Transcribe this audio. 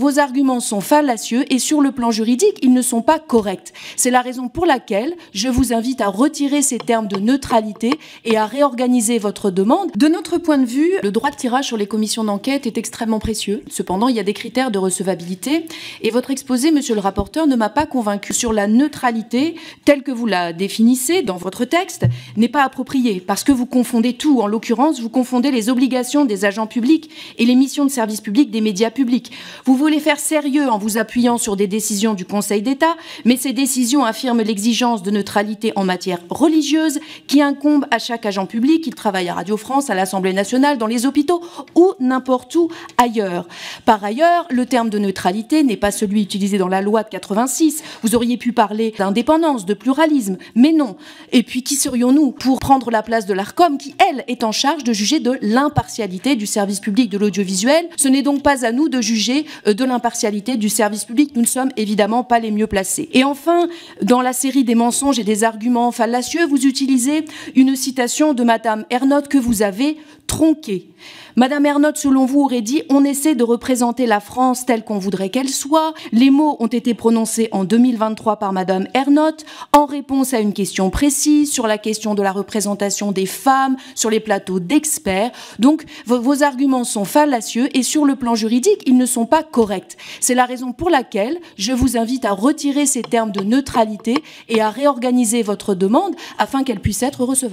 Vos arguments sont fallacieux et sur le plan juridique, ils ne sont pas corrects. C'est la raison pour laquelle je vous invite à retirer ces termes de neutralité et à réorganiser votre demande. De notre point de vue, le droit de tirage sur les commissions d'enquête est extrêmement précieux. Cependant, il y a des critères de recevabilité et votre exposé, monsieur le rapporteur, ne m'a pas convaincu sur la neutralité telle que vous la définissez dans votre texte n'est pas appropriée parce que vous confondez tout. En l'occurrence, vous confondez les obligations des agents publics et les missions de service public des médias publics. Vous voulez faire sérieux en vous appuyant sur des décisions du Conseil d'État, mais ces décisions affirment l'exigence de neutralité en matière religieuse qui incombe à chaque agent public, qu'il travaille à Radio France, à l'Assemblée nationale, dans les hôpitaux ou n'importe où ailleurs. Par ailleurs, le terme de neutralité n'est pas celui utilisé dans la loi de 86. Vous auriez pu parler d'indépendance, de pluralisme, mais non. Et puis, qui serions-nous pour prendre la place de l'Arcom qui, elle, est en charge de juger de l'impartialité du service public de l'audiovisuel? Ce n'est donc pas à nous de juger de l'impartialité du service public. Nous ne sommes évidemment pas les mieux placés. Et enfin, dans la série des mensonges et des arguments fallacieux, vous utilisez une citation de Madame Ernotte que vous avez tronquée. Madame Ernotte, selon vous, aurait dit « On essaie de représenter la France telle qu'on voudrait qu'elle soit ». Les mots ont été prononcés en 2023 par Madame Ernotte en réponse à une question précise sur la question de la représentation des femmes sur les plateaux d'experts. Donc, vos arguments sont fallacieux et sur le plan juridique, ils ne sont pas corrects. C'est la raison pour laquelle je vous invite à retirer ces termes de neutralité et à réorganiser votre demande afin qu'elle puisse être recevable.